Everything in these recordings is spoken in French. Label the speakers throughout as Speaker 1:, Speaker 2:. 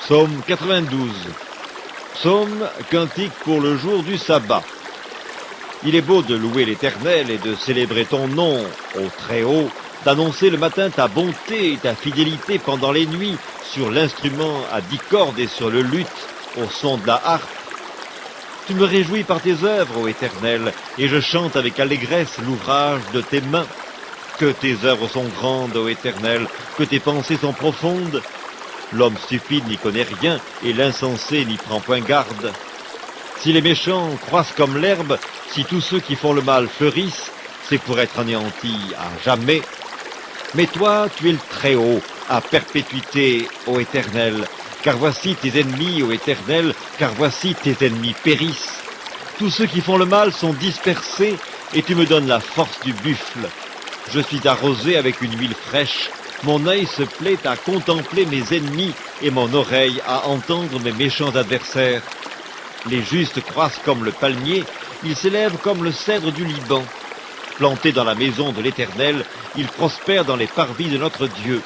Speaker 1: Psaume 92. Psaume cantique pour le jour du sabbat. Il est beau de louer l'Éternel et de célébrer ton nom au Très-Haut, d'annoncer le matin ta bonté et ta fidélité pendant les nuits sur l'instrument à 10 cordes et sur le luth au son de la harpe. Tu me réjouis par tes œuvres, ô Éternel, et je chante avec allégresse l'ouvrage de tes mains. Que tes œuvres sont grandes, ô Éternel, que tes pensées sont profondes. L'homme stupide n'y connaît rien, et l'insensé n'y prend point garde. Si les méchants croissent comme l'herbe, si tous ceux qui font le mal fleurissent, c'est pour être anéantis à jamais. Mais toi, tu es le Très-Haut, à perpétuité, ô Éternel. Car voici tes ennemis, ô Éternel, car voici tes ennemis périssent. Tous ceux qui font le mal sont dispersés, et tu me donnes la force du buffle. Je suis arrosé avec une huile fraîche. Mon œil se plaît à contempler mes ennemis, et mon oreille à entendre mes méchants adversaires. Les justes croissent comme le palmier, ils s'élèvent comme le cèdre du Liban. Plantés dans la maison de l'Éternel, ils prospèrent dans les parvis de notre Dieu.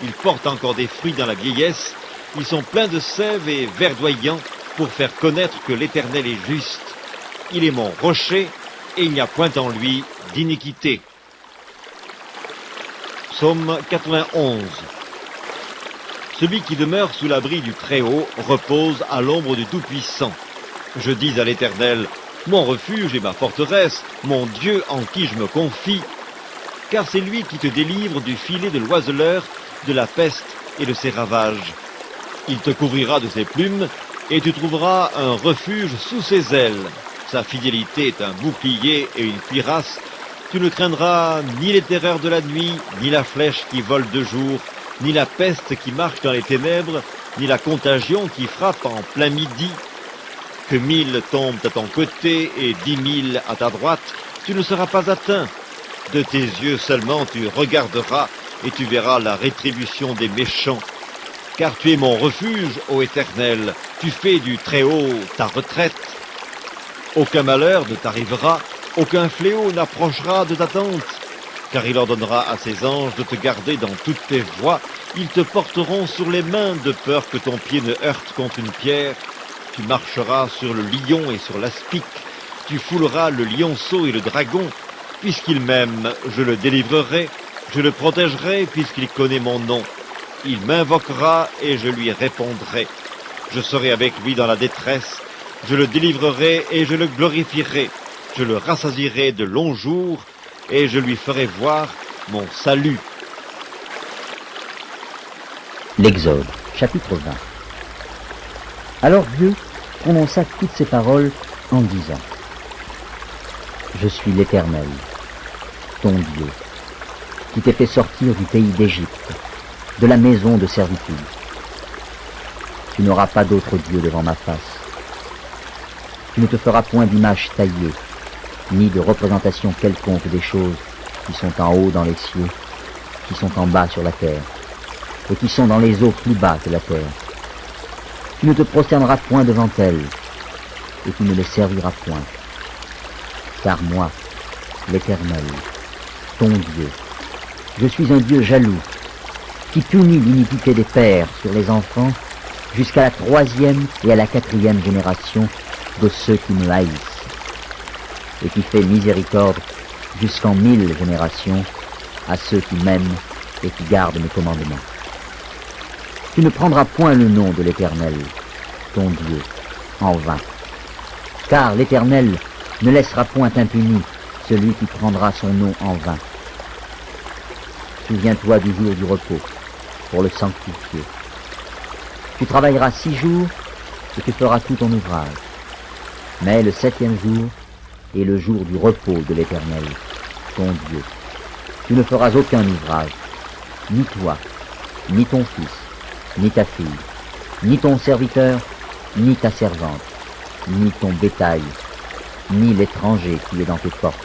Speaker 1: Ils portent encore des fruits dans la vieillesse, ils sont pleins de sève et verdoyants pour faire connaître que l'Éternel est juste. Il est mon rocher, et il n'y a point en lui d'iniquité. Psaume 91. Celui qui demeure sous l'abri du Très-Haut repose à l'ombre du Tout-Puissant. Je dis à l'Éternel, mon refuge et ma forteresse, mon Dieu en qui je me confie, car c'est lui qui te délivre du filet de l'oiseleur, de la peste et de ses ravages. Il te couvrira de ses plumes, et tu trouveras un refuge sous ses ailes. Sa fidélité est un bouclier et une cuirasse. Tu ne craindras ni les terreurs de la nuit, ni la flèche qui vole de jour, ni la peste qui marche dans les ténèbres, ni la contagion qui frappe en plein midi. Que 1000 tombent à ton côté et 10 000 à ta droite, tu ne seras pas atteint. De tes yeux seulement tu regarderas et tu verras la rétribution des méchants. Car tu es mon refuge, ô Éternel, tu fais du Très-Haut ta retraite. Aucun malheur ne t'arrivera, aucun fléau n'approchera de ta tente. Car il ordonnera à ses anges de te garder dans toutes tes voies, ils te porteront sur les mains de peur que ton pied ne heurte contre une pierre. Tu marcheras sur le lion et sur l'aspic, tu fouleras le lionceau et le dragon. Puisqu'il m'aime, je le délivrerai, je le protégerai puisqu'il connaît mon nom. Il m'invoquera et je lui répondrai. Je serai avec lui dans la détresse, je le délivrerai et je le glorifierai. Je le rassasierai de longs jours et je lui ferai voir mon salut.
Speaker 2: L'Exode, chapitre 20. Alors Dieu prononça toutes ces paroles en disant, « Je suis l'Éternel, ton Dieu, qui t'ai fait sortir du pays d'Égypte, de la maison de servitude. Tu n'auras pas d'autre Dieu devant ma face. Tu ne te feras point d'image taillée, ni de représentation quelconque des choses qui sont en haut dans les cieux, qui sont en bas sur la terre, et qui sont dans les eaux plus bas que la terre. Tu ne te prosterneras point devant elles, et tu ne les serviras point. Car moi, l'Éternel, ton Dieu, je suis un Dieu jaloux, qui punit l'iniquité des pères sur les enfants jusqu'à la 3e et à la 4e génération de ceux qui me haïssent, et qui fait miséricorde jusqu'en 1000 générations à ceux qui m'aiment et qui gardent mes commandements. Tu ne prendras point le nom de l'Éternel, ton Dieu, en vain, car l'Éternel ne laissera point impuni celui qui prendra son nom en vain. Souviens-toi du jour du repos, pour le sanctifier. Tu travailleras 6 jours, et tu feras tout ton ouvrage. Mais le 7e jour est le jour du repos de l'Éternel, ton Dieu. Tu ne feras aucun ouvrage, ni toi, ni ton fils, ni ta fille, ni ton serviteur, ni ta servante, ni ton bétail, ni l'étranger qui est dans tes portes.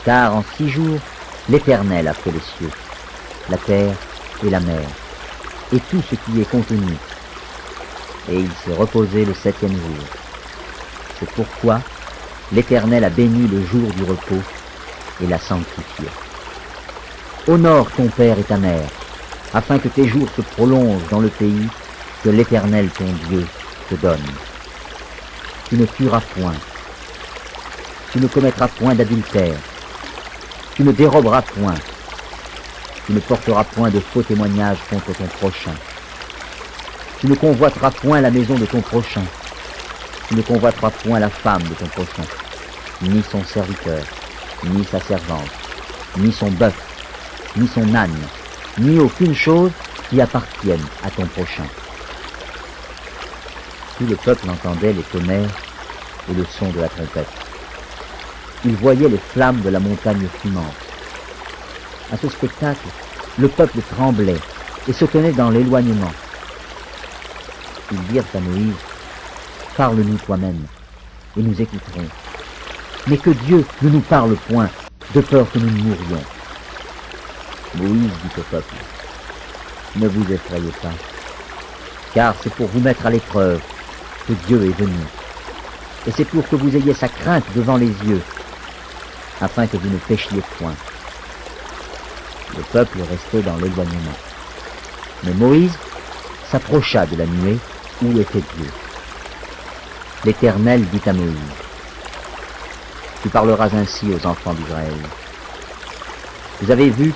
Speaker 2: Car en 6 jours, l'Éternel a fait les cieux, la terre et la mer, et tout ce qui est contenu. Et il s'est reposé le 7e jour. C'est pourquoi l'Éternel a béni le jour du repos et l'a sanctifié. Honore ton père et ta mère, afin que tes jours se prolongent dans le pays que l'Éternel ton Dieu te donne. Tu ne tueras point, tu ne commettras point d'adultère, tu ne déroberas point, tu ne porteras point de faux témoignages contre ton prochain, tu ne convoiteras point la maison de ton prochain, tu ne convoiteras point la femme de ton prochain, ni son serviteur, ni sa servante, ni son bœuf, ni son âne, ni aucune chose qui appartienne à ton prochain. Tout le peuple entendait les tonnerres et le son de la trompette. Il voyait les flammes de la montagne fumante. À ce spectacle, le peuple tremblait et se tenait dans l'éloignement. Ils dirent à Moïse, « Parle-nous toi-même, et nous écouterons. Mais que Dieu ne nous parle point, de peur que nous ne mourions. » Moïse dit au peuple, « Ne vous effrayez pas, car c'est pour vous mettre à l'épreuve que Dieu est venu. Et c'est pour que vous ayez sa crainte devant les yeux, afin que vous ne péchiez point. » Le peuple restait dans l'éloignement. Mais Moïse s'approcha de la nuée où était Dieu. L'Éternel dit à Moïse, « Tu parleras ainsi aux enfants d'Israël. Vous avez vu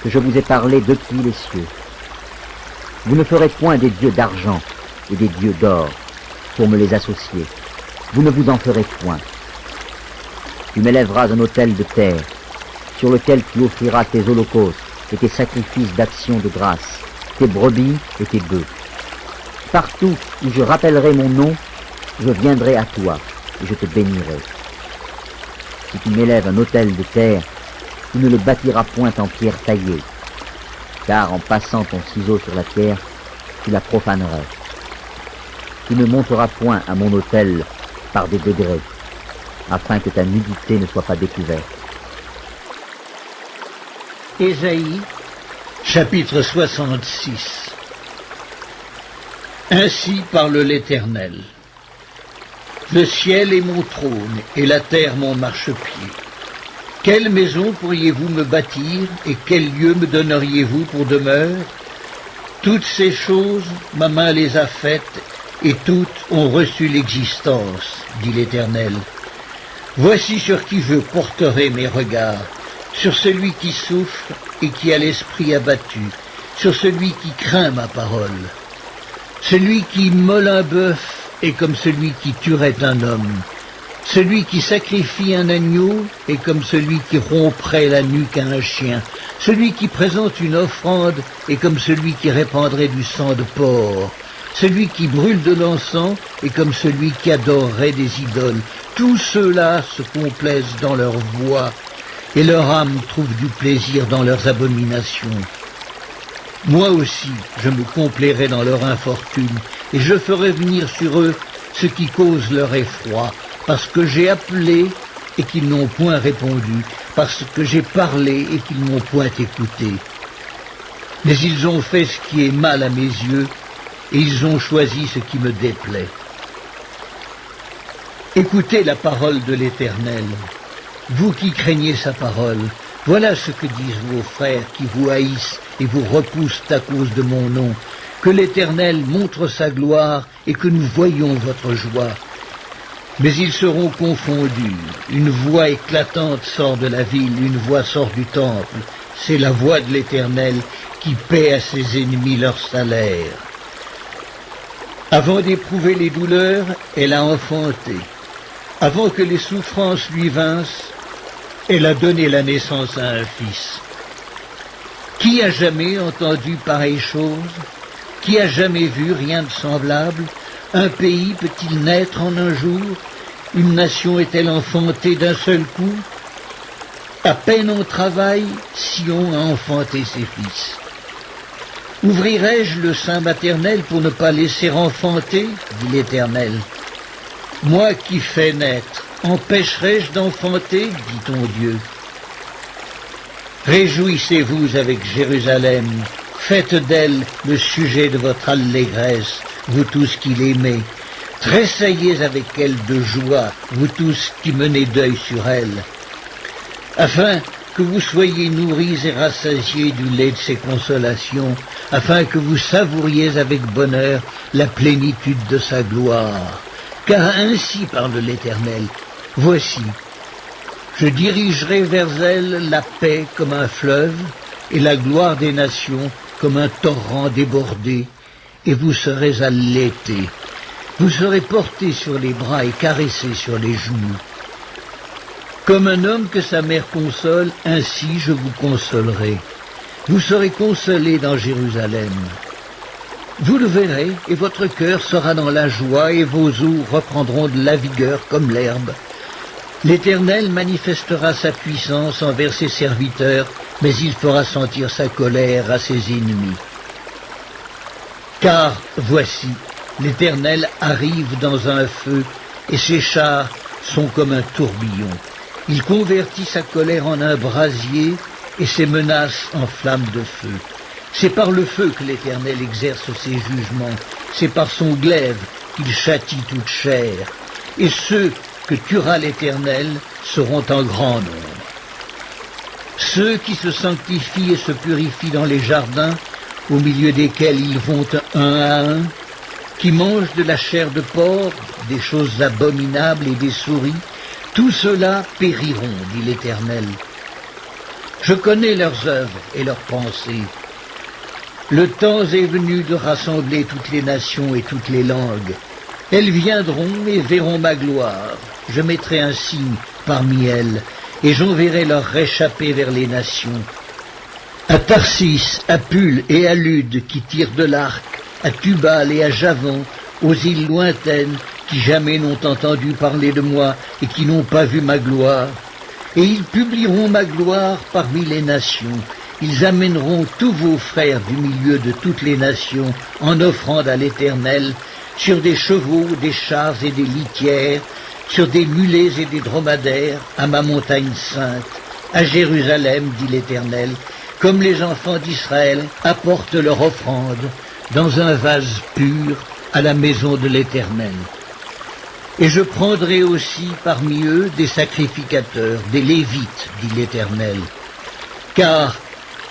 Speaker 2: que je vous ai parlé depuis les cieux. Vous ne ferez point des dieux d'argent et des dieux d'or pour me les associer. Vous ne vous en ferez point. Tu m'élèveras un autel de terre sur lequel tu offriras tes holocaustes et tes sacrifices d'action de grâce, tes brebis et tes bœufs. Partout où je rappellerai mon nom, je viendrai à toi et je te bénirai. Si tu m'élèves un autel de terre, tu ne le bâtiras point en pierre taillée, car en passant ton ciseau sur la terre, tu la profanerais. Tu ne monteras point à mon autel par des degrés, afin que ta nudité ne soit pas découverte.
Speaker 3: Ésaïe, chapitre 66. Ainsi parle l'Éternel. Le ciel est mon trône et la terre mon marchepied. Quelle maison pourriez-vous me bâtir et quel lieu me donneriez-vous pour demeure? Toutes ces choses, ma main les a faites et toutes ont reçu l'existence, dit l'Éternel. Voici sur qui je porterai mes regards, sur celui qui souffre et qui a l'esprit abattu, sur celui qui craint ma parole. Celui qui immole un bœuf est comme celui qui tuerait un homme. Celui qui sacrifie un agneau est comme celui qui romprait la nuque à un chien. Celui qui présente une offrande est comme celui qui répandrait du sang de porc. Celui qui brûle de l'encens est comme celui qui adorerait des idoles. Tous ceux-là se complaisent dans leur voix, et leur âme trouve du plaisir dans leurs abominations. Moi aussi, je me complairai dans leur infortune, et je ferai venir sur eux ce qui cause leur effroi, parce que j'ai appelé et qu'ils n'ont point répondu, parce que j'ai parlé et qu'ils n'ont point écouté. Mais ils ont fait ce qui est mal à mes yeux, et ils ont choisi ce qui me déplaît. Écoutez la parole de l'Éternel, vous qui craignez sa parole. Voilà ce que disent vos frères qui vous haïssent et vous repoussent à cause de mon nom. Que l'Éternel montre sa gloire et que nous voyions votre joie. Mais ils seront confondus. Une voix éclatante sort de la ville, une voix sort du temple. C'est la voix de l'Éternel qui paie à ses ennemis leur salaire. Avant d'éprouver les douleurs, elle a enfanté. Avant que les souffrances lui vinssent, elle a donné la naissance à un fils. Qui a jamais entendu pareille chose? Qui a jamais vu rien de semblable? Un pays peut-il naître en un jour? Une nation est-elle enfantée d'un seul coup? À peine on travaille, Sion a enfanté ses fils. Ouvrirai-je le sein maternel pour ne pas laisser enfanter, dit l'Éternel. Moi qui fais naître, empêcherai-je d'enfanter, dit ton Dieu. Réjouissez-vous avec Jérusalem, faites d'elle le sujet de votre allégresse, vous tous qui l'aimez. Tressaillez avec elle de joie, vous tous qui menez deuil sur elle, afin que vous soyez nourris et rassasiés du lait de ses consolations, afin que vous savouriez avec bonheur la plénitude de sa gloire. Car ainsi parle l'Éternel, voici, je dirigerai vers elle la paix comme un fleuve, et la gloire des nations comme un torrent débordé, et vous serez allaités. Vous serez portés sur les bras et caressés sur les genoux. Comme un homme que sa mère console, ainsi je vous consolerai. Vous serez consolés dans Jérusalem. Vous le verrez, et votre cœur sera dans la joie, et vos os reprendront de la vigueur comme l'herbe. L'Éternel manifestera sa puissance envers ses serviteurs, mais il fera sentir sa colère à ses ennemis. Car, voici, l'Éternel arrive dans un feu, et ses chars sont comme un tourbillon. Il convertit sa colère en un brasier, et ses menaces en flammes de feu. C'est par le feu que l'Éternel exerce ses jugements, c'est par son glaive qu'il châtie toute chair, et ceux que tuera l'Éternel seront en grand nombre. Ceux qui se sanctifient et se purifient dans les jardins, au milieu desquels ils vont un à un, qui mangent de la chair de porc, des choses abominables et des souris, tous ceux-là périront, dit l'Éternel. Je connais leurs œuvres et leurs pensées. Le temps est venu de rassembler toutes les nations et toutes les langues. Elles viendront et verront ma gloire. Je mettrai un signe parmi elles, et j'enverrai leur réchappé vers les nations. À Tarsis, à Pul et à Lude qui tirent de l'arc, à Tubal et à Javan, aux îles lointaines qui jamais n'ont entendu parler de moi et qui n'ont pas vu ma gloire. Et ils publieront ma gloire parmi les nations. Ils amèneront tous vos frères du milieu de toutes les nations en offrande à l'Éternel, sur des chevaux, des chars et des litières, sur des mulets et des dromadaires, à ma montagne sainte, à Jérusalem, dit l'Éternel, comme les enfants d'Israël apportent leur offrande dans un vase pur à la maison de l'Éternel. Et je prendrai aussi parmi eux des sacrificateurs, des Lévites, dit l'Éternel. Car,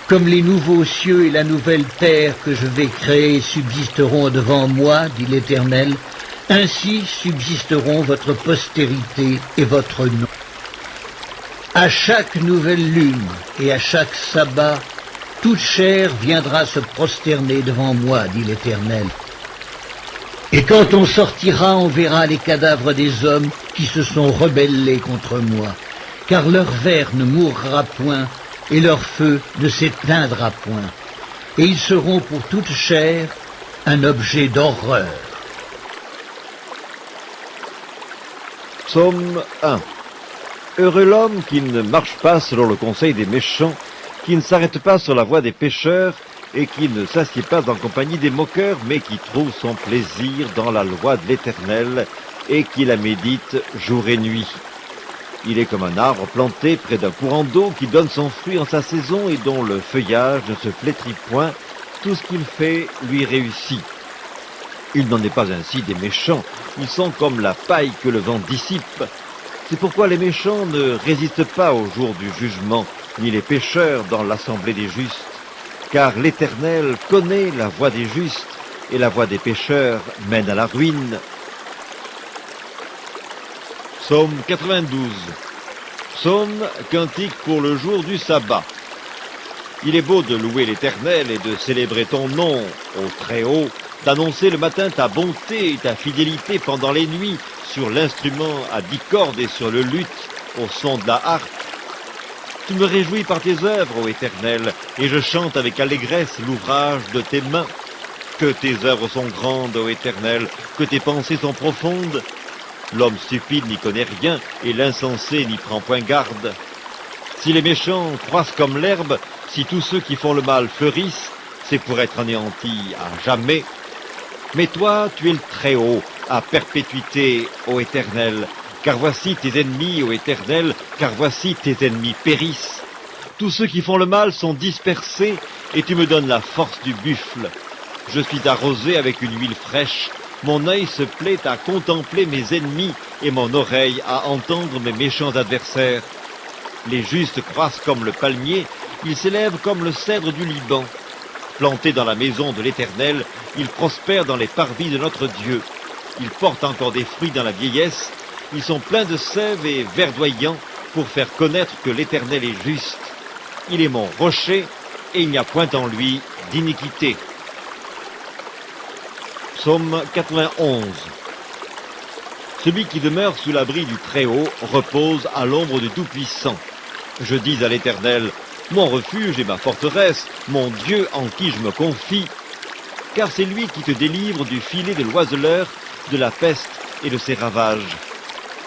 Speaker 3: comme les nouveaux cieux et la nouvelle terre que je vais créer subsisteront devant moi, dit l'Éternel, ainsi subsisteront votre postérité et votre nom. À chaque nouvelle lune et à chaque sabbat, toute chair viendra se prosterner devant moi, dit l'Éternel. Et quand on sortira, on verra les cadavres des hommes qui se sont rebellés contre moi, car leur ver ne mourra point, et leur feu ne s'éteindra point, et ils seront pour toute chair un objet d'horreur.
Speaker 1: Psaume 1. Heureux l'homme qui ne marche pas selon le conseil des méchants, qui ne s'arrête pas sur la voie des pécheurs, et qui ne s'assied pas en compagnie des moqueurs, mais qui trouve son plaisir dans la loi de l'Éternel, et qui la médite jour et nuit. Il est comme un arbre planté près d'un courant d'eau qui donne son fruit en sa saison et dont le feuillage ne se flétrit point. Tout ce qu'il fait lui réussit. Il n'en est pas ainsi des méchants. Ils sont comme la paille que le vent dissipe. C'est pourquoi les méchants ne résistent pas au jour du jugement, ni les pécheurs dans l'assemblée des justes. Car l'Éternel connaît la voie des justes, et la voie des pécheurs mène à la ruine. Psaume 92. Psaume, cantique pour le jour du sabbat. Il est beau de louer l'Éternel et de célébrer ton nom, ô Très-Haut, d'annoncer le matin ta bonté et ta fidélité pendant les nuits, sur l'instrument à 10 cordes et sur le luth, au son de la harpe. Tu me réjouis par tes œuvres, ô Éternel, et je chante avec allégresse l'ouvrage de tes mains. Que tes œuvres sont grandes, ô Éternel, que tes pensées sont profondes. L'homme stupide n'y connaît rien, et l'insensé n'y prend point garde. Si les méchants croissent comme l'herbe, si tous ceux qui font le mal fleurissent, c'est pour être anéantis à jamais. Mais toi, tu es le Très-Haut, à perpétuité, ô Éternel. Car voici tes ennemis, ô Éternel, car voici tes ennemis périssent. Tous ceux qui font le mal sont dispersés, et tu me donnes la force du buffle. Je suis arrosé avec une huile fraîche, mon œil se plaît à contempler mes ennemis, et mon oreille à entendre mes méchants adversaires. Les justes croissent comme le palmier, ils s'élèvent comme le cèdre du Liban. plantés dans la maison de l'Éternel, ils prospèrent dans les parvis de notre Dieu. Ils portent encore des fruits dans la vieillesse, ils sont pleins de sève et verdoyants pour faire connaître que l'Éternel est juste. Il est mon rocher, et il n'y a point en lui d'iniquité. Psaume 91. Celui qui demeure sous l'abri du Très-Haut repose à l'ombre du Tout-Puissant. Je dis à l'Éternel, mon refuge et ma forteresse, mon Dieu en qui je me confie, car c'est lui qui te délivre du filet de l'oiseleur, de la peste et de ses ravages.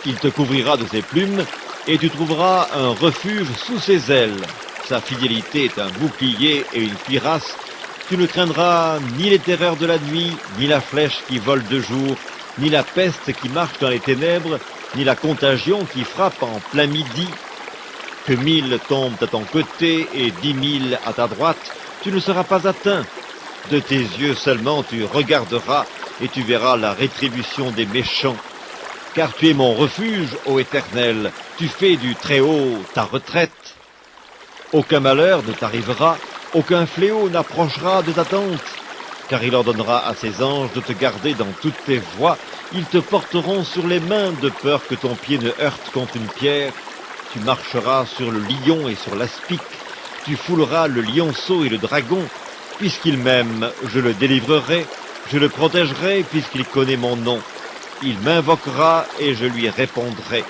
Speaker 1: Il te couvrira de ses plumes, et tu trouveras un refuge sous ses ailes. Sa fidélité est un bouclier et une cuirasse. Tu ne craindras ni les terreurs de la nuit, ni la flèche qui vole de jour, ni la peste qui marche dans les ténèbres, ni la contagion qui frappe en plein midi. Que 1000 tombent à ton côté et 10 000 à ta droite, tu ne seras pas atteint. De tes yeux seulement tu regarderas et tu verras la rétribution des méchants. Car tu es mon refuge, ô Éternel, tu fais du Très-Haut ta retraite. Aucun malheur ne t'arrivera, aucun fléau n'approchera de ta tente. Car il ordonnera à ses anges de te garder dans toutes tes voies, ils te porteront sur les mains de peur que ton pied ne heurte contre une pierre. Tu marcheras sur le lion et sur l'aspic, tu fouleras le lionceau et le dragon. Puisqu'il m'aime, je le délivrerai, je le protégerai puisqu'il connaît mon nom. Il m'invoquera et je lui répondrai.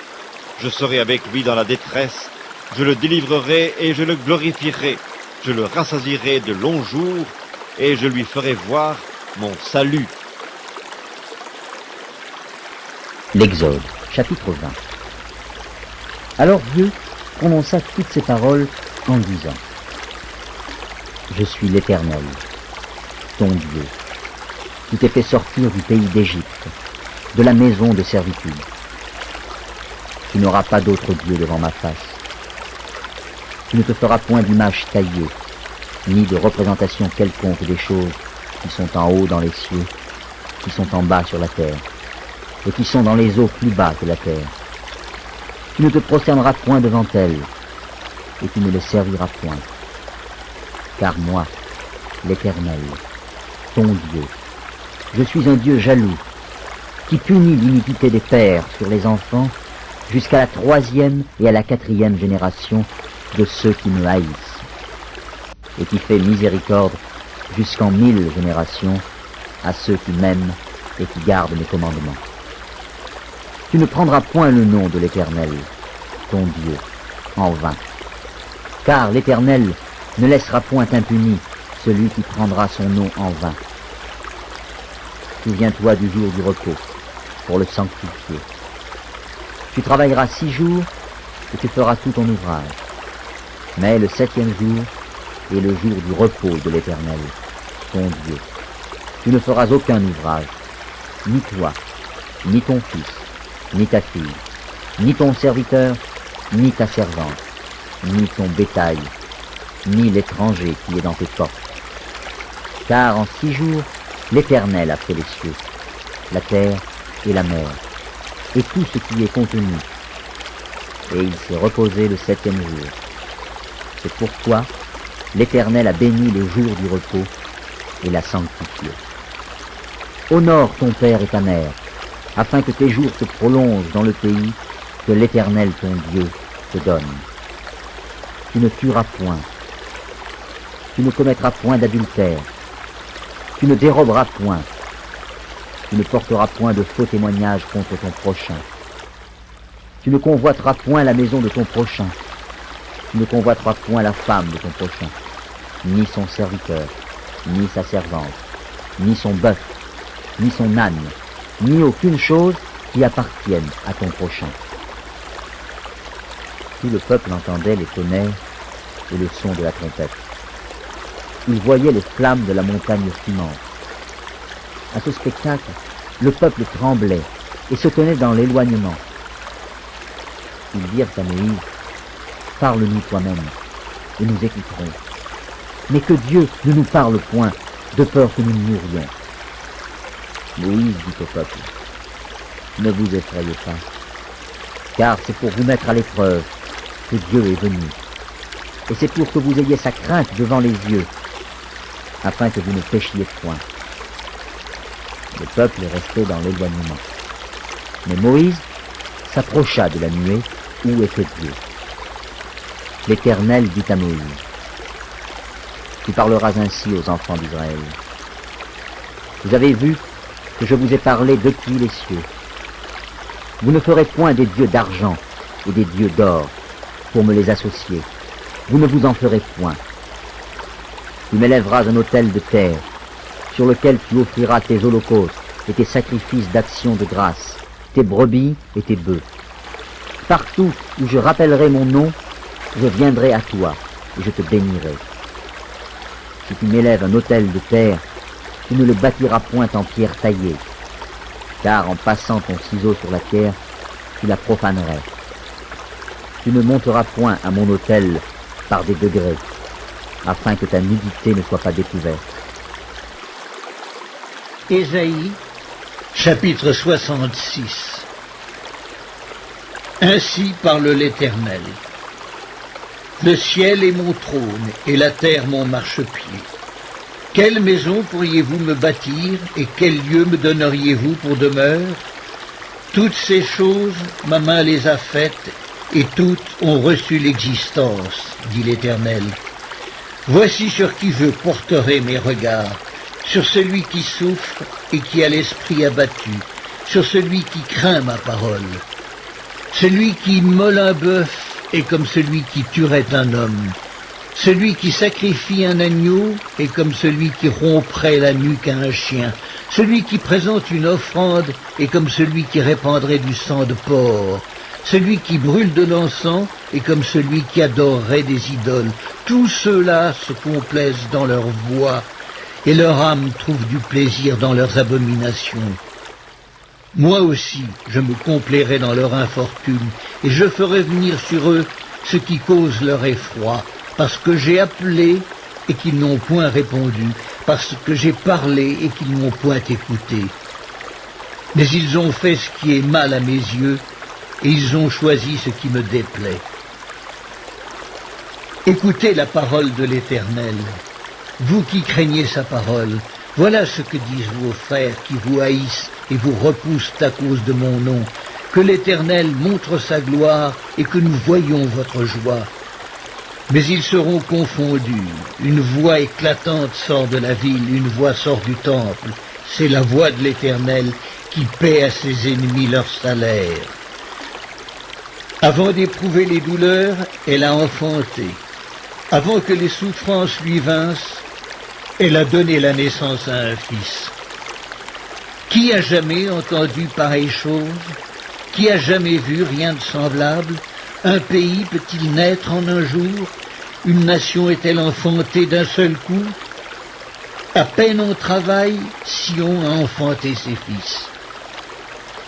Speaker 1: Je serai avec lui dans la détresse, je le délivrerai et je le glorifierai. Je le rassasierai de longs jours et je lui ferai voir mon salut.
Speaker 2: L'Exode, chapitre 20. Alors Dieu prononça toutes ces paroles en disant, je suis l'Éternel, ton Dieu, qui t'ai fait sortir du pays d'Égypte, de la maison de servitude. Tu n'auras pas d'autre Dieu devant ma face. Tu ne te feras point d'image taillée, ni de représentation quelconque des choses qui sont en haut dans les cieux, qui sont en bas sur la terre, et qui sont dans les eaux plus bas que la terre. Tu ne te prosterneras point devant elles, et tu ne les serviras point. Car moi, l'Éternel, ton Dieu, je suis un Dieu jaloux, qui punit l'iniquité des pères sur les enfants, jusqu'à la 3e et à la 4e génération de ceux qui me haïssent, et qui fait miséricorde jusqu'en 1000 générations à ceux qui m'aiment et qui gardent mes commandements. Tu ne prendras point le nom de l'Éternel, ton Dieu, en vain, car l'Éternel ne laissera point impuni celui qui prendra son nom en vain. Souviens-toi du jour du repos, pour le sanctifier. Tu travailleras 6 jours, et tu feras tout ton ouvrage. Mais le 7e jour est le jour du repos de l'Éternel, ton Dieu. Tu ne feras aucun ouvrage, ni toi, ni ton fils, ni ta fille, ni ton serviteur, ni ta servante, ni ton bétail, ni l'étranger qui est dans tes portes. Car en 6 jours, l'Éternel a fait les cieux, la terre et la mer, et tout ce qui est contenu. Et il s'est reposé le 7e jour. C'est pourquoi l'Éternel a béni le jour du repos et l'a sanctifié. Honore ton père et ta mère, afin que tes jours se prolongent dans le pays que l'Éternel ton Dieu te donne. Tu ne tueras point, tu ne commettras point d'adultère, tu ne déroberas point, tu ne porteras point de faux témoignages contre ton prochain, tu ne convoiteras point la maison de ton prochain, tu ne convoiteras point la femme de ton prochain, ni son serviteur, ni sa servante, ni son bœuf, ni son âne, ni aucune chose qui appartienne à ton prochain. Tout le peuple entendait les tonnerres et le son de la trompette. Il voyait les flammes de la montagne fumante. À ce spectacle, le peuple tremblait et se tenait dans l'éloignement. Ils dirent à Moïse, « Parle-nous toi-même, et nous écouterons. Mais que Dieu ne nous parle point, de peur que nous mourions. » Moïse dit au peuple, « Ne vous effrayez pas, car c'est pour vous mettre à l'épreuve que Dieu est venu, et c'est pour que vous ayez sa crainte devant les yeux. afin que vous ne péchiez point. Le peuple est resté dans l'éloignement. Mais Moïse s'approcha de la nuée où était Dieu. L'Éternel dit à Moïse, « Tu parleras ainsi aux enfants d'Israël. Vous avez vu que je vous ai parlé depuis les cieux. Vous ne ferez point des dieux d'argent et des dieux d'or pour me les associer. Vous ne vous en ferez point. Tu m'élèveras un autel de terre sur lequel tu offriras tes holocaustes et tes sacrifices d'action de grâce, tes brebis et tes bœufs. Partout où je rappellerai mon nom, je viendrai à toi et je te bénirai. Si tu m'élèves un autel de terre, tu ne le bâtiras point en pierre taillée, car en passant ton ciseau sur la terre, tu la profanerais. Tu ne monteras point à mon autel par des degrés, afin que ta nudité ne soit pas découverte.
Speaker 3: Ésaïe, chapitre 66. Ainsi parle l'Éternel. Le ciel est mon trône et la terre mon marchepied. Quelle maison pourriez-vous me bâtir et quel lieu me donneriez-vous pour demeure? Toutes ces choses, ma main les a faites et toutes ont reçu l'existence, dit l'Éternel. Voici sur qui je porterai mes regards, sur celui qui souffre et qui a l'esprit abattu, sur celui qui craint ma parole. Celui qui immole un bœuf est comme celui qui tuerait un homme. Celui qui sacrifie un agneau est comme celui qui romprait la nuque à un chien. Celui qui présente une offrande est comme celui qui répandrait du sang de porc. Celui qui brûle de l'encens est comme celui qui adorerait des idoles. Tous ceux-là se complaisent dans leur voix, et leur âme trouve du plaisir dans leurs abominations. Moi aussi, je me complairai dans leur infortune, et je ferai venir sur eux ce qui cause leur effroi, parce que j'ai appelé et qu'ils n'ont point répondu, parce que j'ai parlé et qu'ils n'ont point écouté. Mais ils ont fait ce qui est mal à mes yeux, et ils ont choisi ce qui me déplaît. Écoutez la parole de l'Éternel, vous qui craignez sa parole. Voilà ce que disent vos frères qui vous haïssent et vous repoussent à cause de mon nom. Que l'Éternel montre sa gloire et que nous voyions votre joie. Mais ils seront confondus. Une voix éclatante sort de la ville, une voix sort du temple. C'est la voix de l'Éternel qui paie à ses ennemis leur salaire. Avant d'éprouver les douleurs, elle a enfanté. Avant que les souffrances lui vinssent, elle a donné la naissance à un fils. Qui a jamais entendu pareille chose? Qui a jamais vu rien de semblable? Un pays peut-il naître en un jour? Une nation est-elle enfantée d'un seul coup? À peine on travaille, Sion a enfanté ses fils.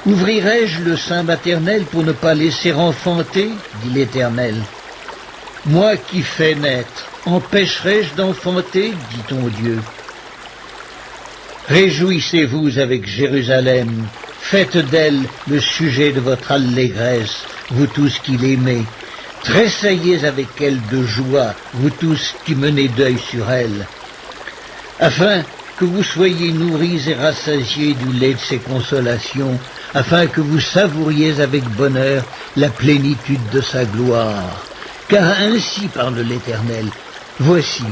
Speaker 3: Ouvrirai-je le sein maternel pour ne pas laisser enfanter, dit l'Éternel. Moi qui fais naître, empêcherai-je d'enfanter, dit ton Dieu. Réjouissez-vous avec Jérusalem, faites d'elle le sujet de votre allégresse, vous tous qui l'aimez. Tressaillez avec elle de joie, vous tous qui menez deuil sur elle, afin que vous soyez nourris et rassasiés du lait de ses consolations, afin que vous savouriez avec bonheur la plénitude de sa gloire. Car ainsi parle l'Éternel, voici,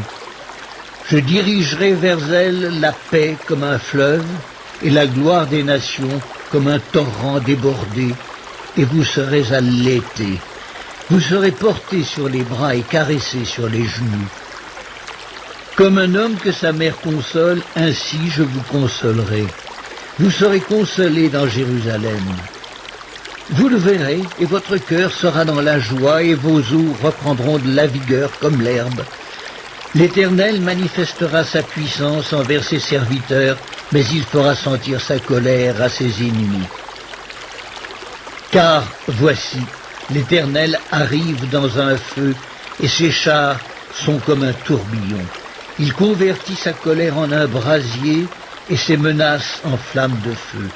Speaker 3: je dirigerai vers elle la paix comme un fleuve, et la gloire des nations comme un torrent débordé, et vous serez allaités. Vous serez portés sur les bras et caressés sur les genoux. Comme un homme que sa mère console, ainsi je vous consolerai. Vous serez consolés dans Jérusalem. Vous le verrez, et votre cœur sera dans la joie, et vos os reprendront de la vigueur comme l'herbe. L'Éternel manifestera sa puissance envers ses serviteurs, mais il fera sentir sa colère à ses ennemis. Car, voici, l'Éternel arrive dans un feu, et ses chars sont comme un tourbillon. Il convertit sa colère en un brasier, et ses menaces en flammes de feu.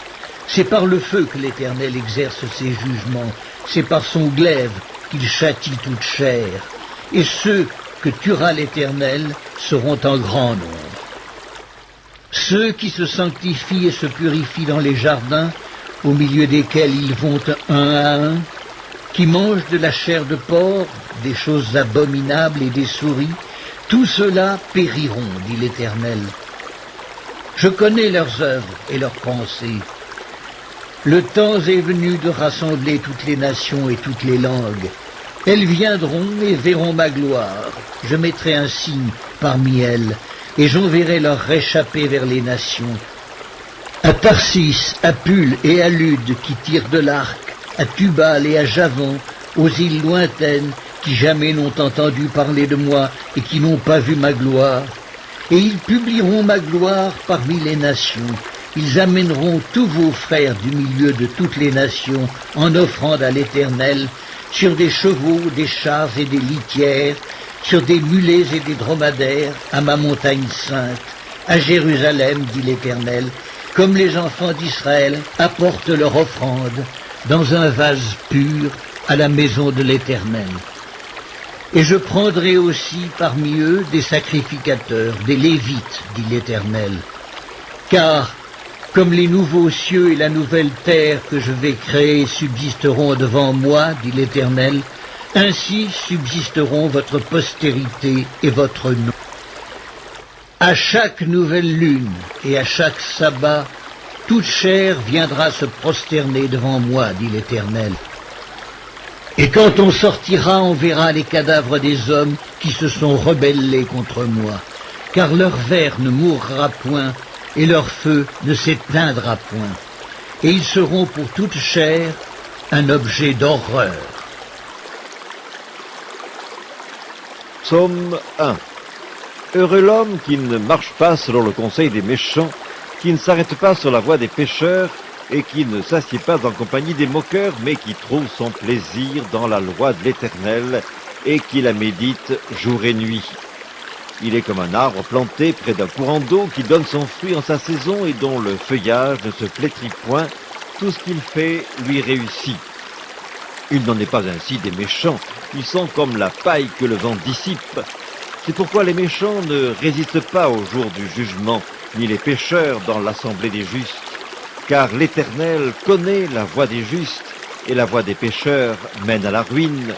Speaker 3: C'est par le feu que l'Éternel exerce ses jugements, c'est par son glaive qu'il châtie toute chair, et ceux que tuera l'Éternel seront en grand nombre. Ceux qui se sanctifient et se purifient dans les jardins, au milieu desquels ils vont un à un, qui mangent de la chair de porc, des choses abominables et des souris, tous ceux-là périront, dit l'Éternel. Je connais leurs œuvres et leurs pensées. Le temps est venu de rassembler toutes les nations et toutes les langues. Elles viendront et verront ma gloire. Je mettrai un signe parmi elles, et j'enverrai leur réchappé vers les nations. À Tarsis, à Pul et à Lude qui tirent de l'arc, à Tubal et à Javan, aux îles lointaines qui jamais n'ont entendu parler de moi et qui n'ont pas vu ma gloire. Et ils publieront ma gloire parmi les nations. Ils amèneront tous vos frères du milieu de toutes les nations en offrande à l'Éternel, sur des chevaux, des chars et des litières, sur des mulets et des dromadaires, à ma montagne sainte, à Jérusalem, dit l'Éternel, comme les enfants d'Israël apportent leur offrande dans un vase pur à la maison de l'Éternel. Et je prendrai aussi parmi eux des sacrificateurs, des Lévites, dit l'Éternel. Car, comme les nouveaux cieux et la nouvelle terre que je vais créer subsisteront devant moi, dit l'Éternel, ainsi subsisteront votre postérité et votre nom. À chaque nouvelle lune et à chaque sabbat, toute chair viendra se prosterner devant moi, dit l'Éternel. Et quand on sortira, on verra les cadavres des hommes qui se sont rebellés contre moi, car leur ver ne mourra point et leur feu ne s'éteindra point, et ils seront pour toute chair un objet d'horreur.
Speaker 1: Psaume 1. Heureux l'homme qui ne marche pas selon le conseil des méchants, qui ne s'arrête pas sur la voie des pécheurs, et qui ne s'assied pas en compagnie des moqueurs, mais qui trouve son plaisir dans la loi de l'Éternel, et qui la médite jour et nuit. Il est comme un arbre planté près d'un courant d'eau qui donne son fruit en sa saison et dont le feuillage ne se flétrit point. Tout ce qu'il fait lui réussit. Il n'en est pas ainsi des méchants. Ils sont comme la paille que le vent dissipe. C'est pourquoi les méchants ne résistent pas au jour du jugement, ni les pécheurs dans l'assemblée des justes. Car l'Éternel connaît la voie des justes, et la voie des pécheurs mène à la ruine.